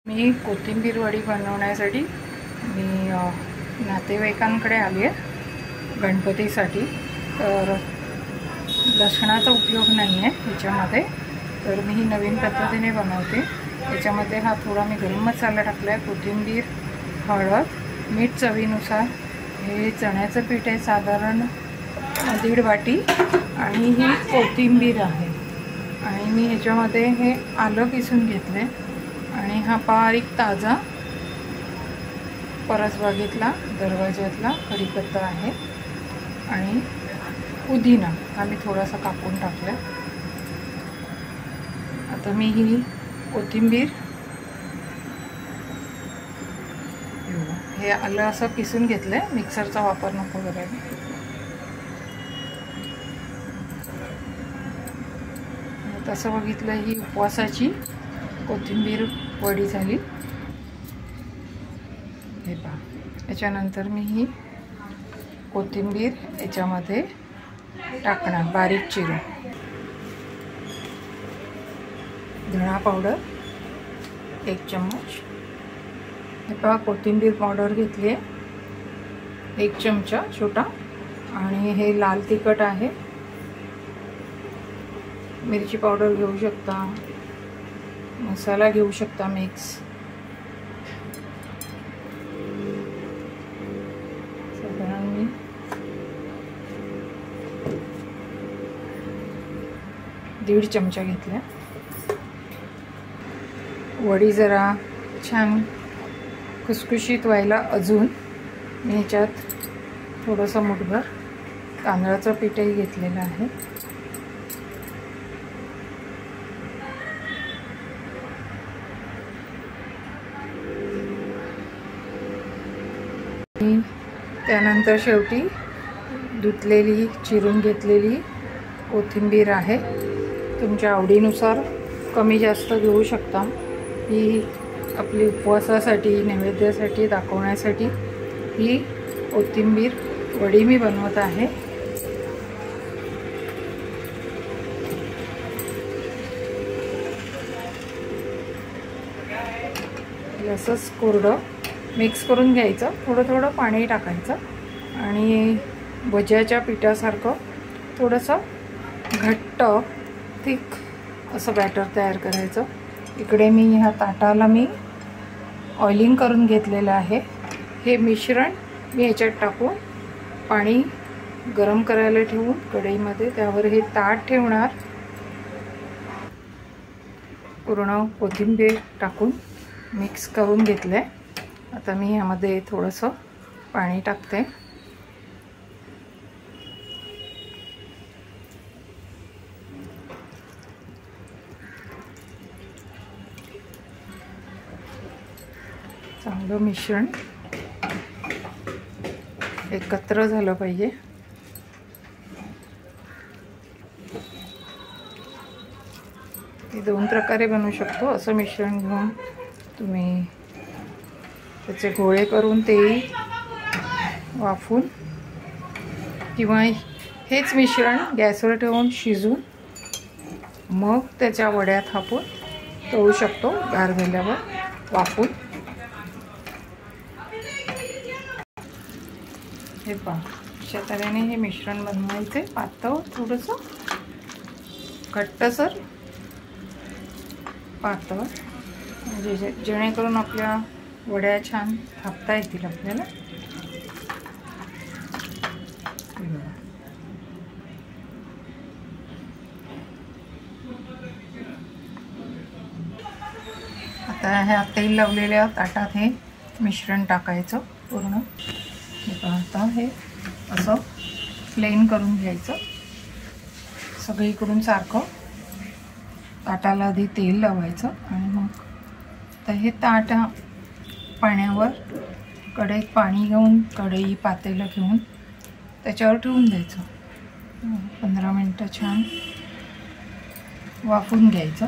मी कोथिंबीर वडी बनवण्यासाठी मी नातेवाईकांकडे आली आहे गणपतीसाठी। तर लसणाचा उपयोग नाही आहे ह्याच्यामध्ये, तर मी ही नवीन पद्धतीने बनवते। याच्यामध्ये हा थोडा मी गरम मसाला टाकला आहे, कोथिंबीर, हळद, मीठ चवीनुसार। हे चण्याचं पीठ आहे साधारण 1.5 वाटी आणि ही कोथिंबीर आहे। आणि मी ह्याच्यामध्ये हे आलं किसून घेतले आणि हा बारीक ताजा परसबागेतला दरवाज्यातला कढीपत्ता आहे आणि पुदिना हा मी थोडासा कापून टाकला। आता मी ही कोथिंबीर, हे आलं असं किसून घेतलंय, मिक्सरचा वापर नको करायला। तसं बघितलं ही उपवासाची कोथिंबीर वडी झाली। हे पहा, याच्यानंतर मी ही कोथिंबीर याच्यामध्ये टाकणार बारीक चिरून। धणा पावडर 1 चम्मच। हे पहा, कोथिंबीर पावडर घेतली आहे 1 चमचा छोटा। आणि हे लाल तिखट आहे, मिरची पावडर घेऊ शकता, मसाला घेऊ शकता मिक्स। साधारण मी 1.5 चमचा घेतला। वडी जरा छान खुसखुशीत व्हायला अजून मी ह्याच्यात थोडंसं मुठभर तांदळाचं पीठही घेतलेलं आहे। त्यानंतर शेवटी धुतलेली चिरून घेतलेली कोथिंबीर आहे, तुमच्या आवडीनुसार कमी जास्त घेऊ शकता। ही आपली उपवासासाठी नैवेद्यासाठी दाखवण्यासाठी ही कोथिंबीर वडी मी बनवत आहे। असंच कोरडं मिक्स करून घ्यायचं, थोडं थोडं पाणी टाकायचं आणि भज्याच्या पिठासारखं थोडंसं घट्ट थिक असं बॅटर तयार करायचं। इकडे मी ह्या ताटाला मी ऑइलिंग करून घेतलेलं आहे। हे मिश्रण मी ह्याच्यात टाकून पाणी गरम करायला ठेवून कढईमध्ये त्यावर हे ताट ठेवणार। पूर्ण कोथिंबीर टाकून मिक्स करून घेतलंय। आता मी ह्यामध्ये थोडंसं पाणी टाकते। चांगलं मिश्रण एकत्र झालं पाहिजे। हे 2 प्रकारे बनवू शकतो। असं मिश्रण घेऊन तुम्ही त्याचे गोळे करून तेही वाफून, किंवा हेच मिश्रण गॅसवर ठेवून शिजून मग त्याच्या वड्या थापून तळू शकतो गार झाल्यावर वाफून। हे पहा, अशा तऱ्हेने हे मिश्रण बनवायचे, पातळ थोडंसं घट्टसर पातळ, म्हणजे जेणेकरून आपल्या वड्या छान थापता येतील आपल्याला। आता ह्या तेल लावलेल्या ताटात हे मिश्रण टाकायचं पूर्ण। आता हे असं प्लेन करून घ्यायचं सगळीकडून सारखं। ताटाला आधी तेल लावायचं आणि मग तर हे ताट पाण्यावर कढईत पाणी घेऊन, कढई पातेलं घेऊन त्याच्यावर ठेवून द्यायचं। 15 मिनटं छान वाफून घ्यायचं।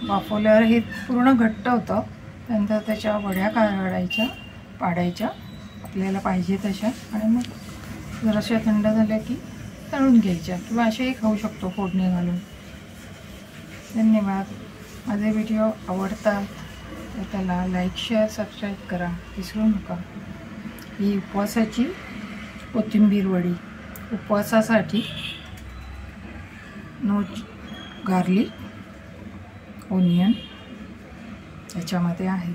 वाफवल्यावर हे पूर्ण घट्ट होतं। नंतर त्याच्या वड्या काढायच्या, पाडायच्या आपल्याला पाहिजे तशा, आणि मग जराशा थंड झाल्या की तळून घ्यायच्या, किंवा असेही खाऊ शकतो फोडणी घालून। धन्यवाद। माझे व्हिडिओ आवडतात तर त्याला लाईक शेअर सबस्क्राईब करा विसरू नका। ही उपवासाची कोथिंबीर वडी, उपवासासाठी नो गार्लिक ओनियन याच्यामध्ये आहे।